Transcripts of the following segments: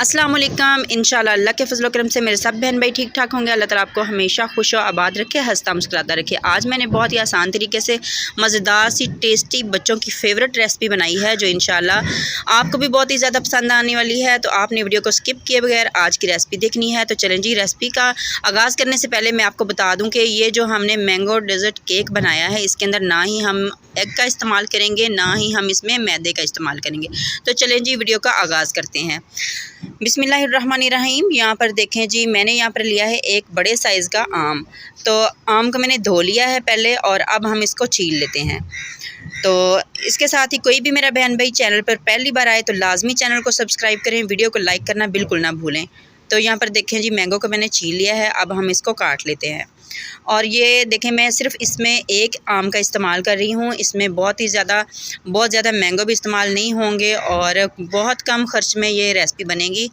अस्सलाम वालेकुम। इंशाल्लाह अल्लाह के फजल करम से मेरे सब बहन भाई ठीक ठाक होंगे। अल्लाह ताला आपको हमेशा खुश और आबाद रखे, हंसता मुस्कुराता रखे। आज मैंने बहुत ही आसान तरीके से मज़ेदार सी टेस्टी बच्चों की फ़ेवरेट रेसिपी बनाई है, जो इंशाल्लाह आपको भी बहुत ही ज़्यादा पसंद आने वाली है। तो आपने वीडियो को स्किप किए बगैर आज की रेसिपी देखनी है। तो चलें जी, रेसिपी का आगाज़ करने से पहले मैं आपको बता दूँ कि ये जो हमने मैंगो डेज़र्ट केक बनाया है, इसके अंदर ना ही हम एग का इस्तेमाल करेंगे, ना ही हम इसमें मैदे का इस्तेमाल करेंगे। तो चलें जी, वीडियो का आगाज़ करते हैं। बिस्मिल्लाहिर्रहमानिर्रहीम। यहाँ पर देखें जी, मैंने यहाँ पर लिया है एक बड़े साइज़ का आम। तो आम को मैंने धो लिया है पहले, और अब हम इसको छील लेते हैं। तो इसके साथ ही कोई भी मेरा बहन भाई चैनल पर पहली बार आए तो लाजमी चैनल को सब्सक्राइब करें, वीडियो को लाइक करना बिल्कुल ना भूलें। तो यहाँ पर देखें जी, मैंगो को मैंने छील लिया है, अब हम इसको काट लेते हैं। और ये देखें, मैं सिर्फ इसमें एक आम का इस्तेमाल कर रही हूँ। इसमें बहुत ज़्यादा मैंगो भी इस्तेमाल नहीं होंगे, और बहुत कम खर्च में ये रेसिपी बनेगी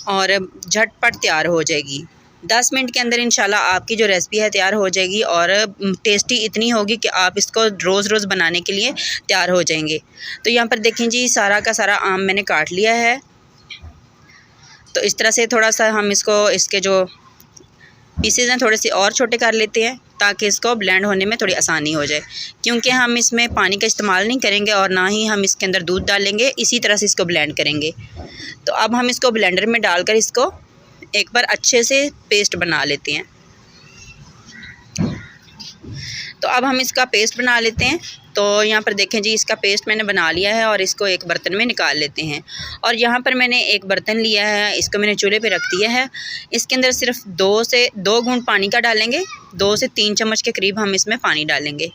और झटपट तैयार हो जाएगी। 10 मिनट के अंदर इंशाल्लाह आपकी जो रेसिपी है तैयार हो जाएगी, और टेस्टी इतनी होगी कि आप इसको रोज़ बनाने के लिए तैयार हो जाएंगे। तो यहाँ पर देखें जी, सारा का सारा आम मैंने काट लिया है। तो इस तरह से थोड़ा सा हम इसके जो पीसेज हैं थोड़े से और छोटे कर लेते हैं, ताकि इसको ब्लेंड होने में थोड़ी आसानी हो जाए। क्योंकि हम इसमें पानी का इस्तेमाल नहीं करेंगे और ना ही हम इसके अंदर दूध डालेंगे, इसी तरह से इसको ब्लेंड करेंगे। तो अब हम इसको ब्लेंडर में डालकर इसको एक बार अच्छे से पेस्ट बना लेते हैं। तो अब हम इसका पेस्ट बना लेते हैं। तो यहाँ पर देखें जी, इसका पेस्ट मैंने बना लिया है, और इसको एक बर्तन में निकाल लेते हैं। और यहाँ पर मैंने एक बर्तन लिया है, इसको मैंने चूल्हे पे रख दिया है। इसके अंदर सिर्फ 2 घूंट पानी का डालेंगे। 2 से 3 चम्मच के करीब हम इसमें पानी डालेंगे।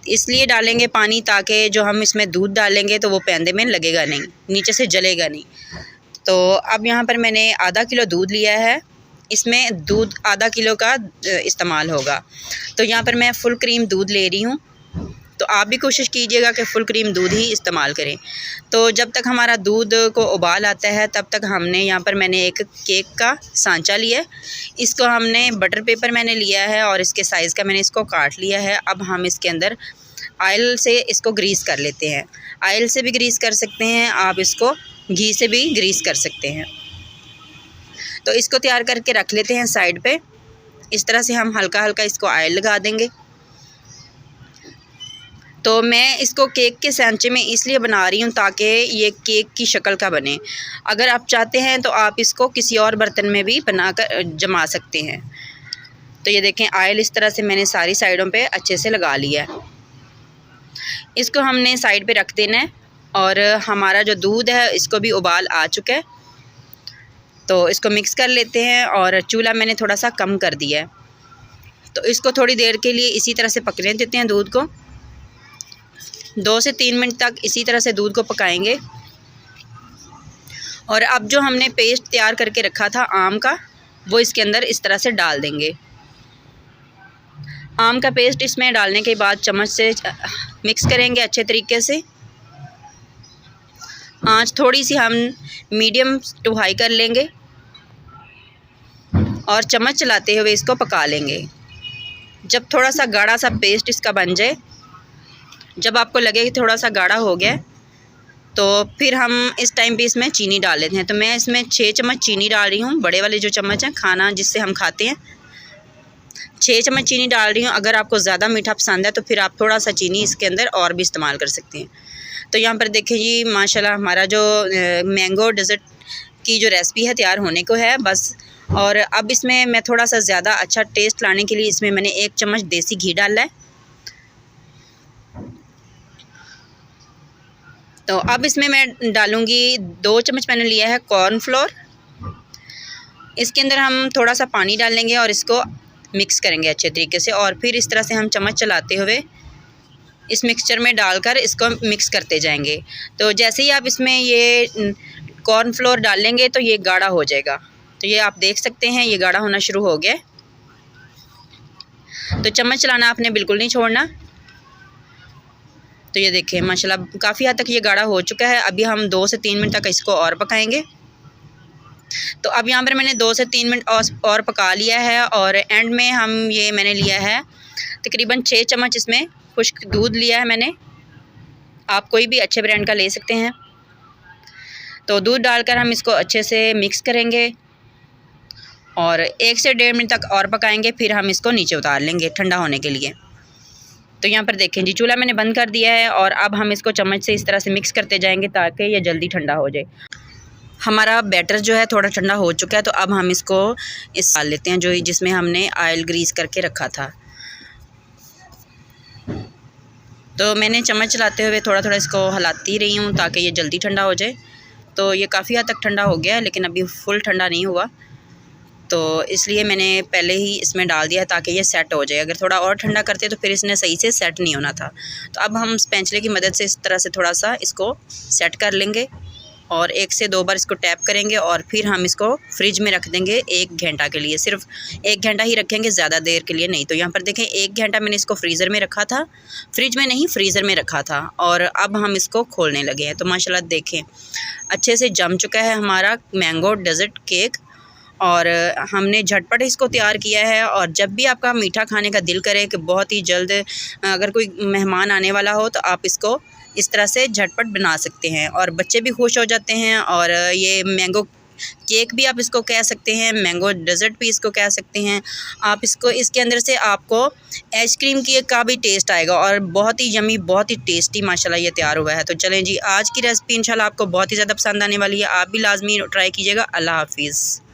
इसलिए डालेंगे पानी, ताकि जो हम इसमें दूध डालेंगे तो वो पैंदे में लगेगा नहीं, नीचे से जलेगा नहीं। तो अब यहाँ पर मैंने आधा किलो दूध लिया है, इसमें दूध आधा किलो का इस्तेमाल होगा। तो यहाँ पर मैं फुल क्रीम दूध ले रही हूँ। तो आप भी कोशिश कीजिएगा कि फुल क्रीम दूध ही इस्तेमाल करें। तो जब तक हमारा दूध को उबाल आता है, तब तक हमने यहाँ पर मैंने एक केक का सांचा लिया है। इसको हमने बटर पेपर मैंने लिया है, और इसके साइज़ का मैंने इसको काट लिया है। अब हम इसके अंदर ऑयल से इसको ग्रीस कर लेते हैं। ऑयल से भी ग्रीस कर सकते हैं, आप इसको घी से भी ग्रीस कर सकते हैं। तो इसको तैयार करके रख लेते हैं साइड पे। इस तरह से हम हल्का हल्का इसको ऑयल लगा देंगे। तो मैं इसको केक के सांचे में इसलिए बना रही हूँ ताकि ये केक की शक्ल का बने। अगर आप चाहते हैं तो आप इसको किसी और बर्तन में भी बनाकर जमा सकते हैं। तो ये देखें, ऑयल इस तरह से मैंने सारी साइडों पे अच्छे से लगा लिया है। इसको हमने साइड पे रख देना है। और हमारा जो दूध है, इसको भी उबाल आ चुका है। तो इसको मिक्स कर लेते हैं, और चूल्हा मैंने थोड़ा सा कम कर दिया है। तो इसको थोड़ी देर के लिए इसी तरह से पकने देते हैं दूध को। 2 से 3 मिनट तक इसी तरह से दूध को पकाएंगे। और अब जो हमने पेस्ट तैयार करके रखा था आम का, वो इसके अंदर इस तरह से डाल देंगे। आम का पेस्ट इसमें डालने के बाद चम्मच से मिक्स करेंगे अच्छे तरीके से। आंच थोड़ी सी हम मीडियम टू हाई कर लेंगे, और चम्मच चलाते हुए इसको पका लेंगे। जब थोड़ा सा गाढ़ा सा पेस्ट इसका बन जाए, जब आपको लगे कि थोड़ा सा गाढ़ा हो गया, तो फिर हम इस टाइम पे इसमें चीनी डाल लेते हैं। तो मैं इसमें 6 चम्मच चीनी डाल रही हूँ। बड़े वाले जो चम्मच हैं, खाना जिससे हम खाते हैं, 6 चम्मच चीनी डाल रही हूँ। अगर आपको ज़्यादा मीठा पसंद है तो फिर आप थोड़ा सा चीनी इसके अंदर और भी इस्तेमाल कर सकते हैं। तो यहाँ पर देखें जी, माशाल्लाह हमारा जो मैंगो डेज़र्ट की जो रेसिपी है तैयार होने को है बस। और अब इसमें मैं थोड़ा सा ज़्यादा अच्छा टेस्ट लाने के लिए इसमें मैंने 1 चम्मच देसी घी डाला है। तो अब इसमें मैं डालूँगी 2 चम्मच मैंने लिया है कॉर्नफ्लोर। इसके अंदर हम थोड़ा सा पानी डालेंगे और इसको मिक्स करेंगे अच्छे तरीके से, और फिर इस तरह से हम चम्मच चलाते हुए इस मिक्सचर में डालकर इसको मिक्स करते जाएंगे। तो जैसे ही आप इसमें ये कॉर्नफ्लोर डालेंगे तो ये गाढ़ा हो जाएगा। तो ये आप देख सकते हैं, ये गाढ़ा होना शुरू हो गया। तो चम्मच चलाना आपने बिल्कुल नहीं छोड़ना। तो ये देखें, माशाल्लाह काफ़ी हद तक ये गाढ़ा हो चुका है। अभी हम 2 से 3 मिनट तक इसको और पकाएंगे। तो अब यहाँ पर मैंने 2 से 3 मिनट और पका लिया है, और एंड में मैंने लिया है तकरीबन 6 चम्मच इसमें खुश्क दूध लिया है मैंने। आप कोई भी अच्छे ब्रांड का ले सकते हैं। तो दूध डालकर हम इसको अच्छे से मिक्स करेंगे और 1 से 1.5 मिनट तक और पकाएंगे, फिर हम इसको नीचे उतार लेंगे ठंडा होने के लिए। तो यहाँ पर देखें जी, चूल्हा मैंने बंद कर दिया है और अब हम इसको चम्मच से इस तरह से मिक्स करते जाएंगे ताकि ये जल्दी ठंडा हो जाए। हमारा बैटर जो है थोड़ा ठंडा हो चुका है, तो अब हम इसको डाल लेते हैं जो जिसमें हमने ऑयल ग्रीस करके रखा था। तो मैंने चम्मच चलाते हुए थोड़ा थोड़ा इसको हिलाती रही हूँ ताकि ये जल्दी ठंडा हो जाए। तो ये काफ़ी हद तक ठंडा हो गया है, लेकिन अभी फुल ठंडा नहीं हुआ, तो इसलिए मैंने पहले ही इसमें डाल दिया ताकि ये सेट हो जाए। अगर थोड़ा और ठंडा करते तो फिर इसने सही से सेट नहीं होना था। तो अब हम स्पैचुले की मदद से इस तरह से थोड़ा सा इसको सेट कर लेंगे और 1 से 2 बार इसको टैप करेंगे और फिर हम इसको फ्रिज में रख देंगे 1 घंटा के लिए। सिर्फ 1 घंटा ही रखेंगे, ज़्यादा देर के लिए नहीं। तो यहाँ पर देखें 1 घंटा मैंने इसको फ्रीज़र में रखा था, फ्रिज में नहीं फ्रीज़र में रखा था, और अब हम इसको खोलने लगे हैं। तो माशाल्लाह देखें अच्छे से जम चुका है हमारा मैंगो डेज़र्ट केक, और हमने झटपट इसको तैयार किया है। और जब भी आपका मीठा खाने का दिल करे कि बहुत ही जल्द अगर कोई मेहमान आने वाला हो तो आप इसको इस तरह से झटपट बना सकते हैं और बच्चे भी खुश हो जाते हैं। और ये मैंगो केक भी आप इसको कह सकते हैं, मैंगो डेज़र्ट भी इसको कह सकते हैं आप। इसको इसके अंदर से आपको आइसक्रीम केक का भी टेस्ट आएगा और बहुत ही यमी, बहुत ही टेस्टी माशाल्लाह ये तैयार हुआ है। तो चलें जी, आज की रेसिपी इंशाल्लाह आपको बहुत ही ज़्यादा पसंद आने वाली है। आप भी लाजमी ट्राई कीजिएगा। अल्लाह हाफिज़।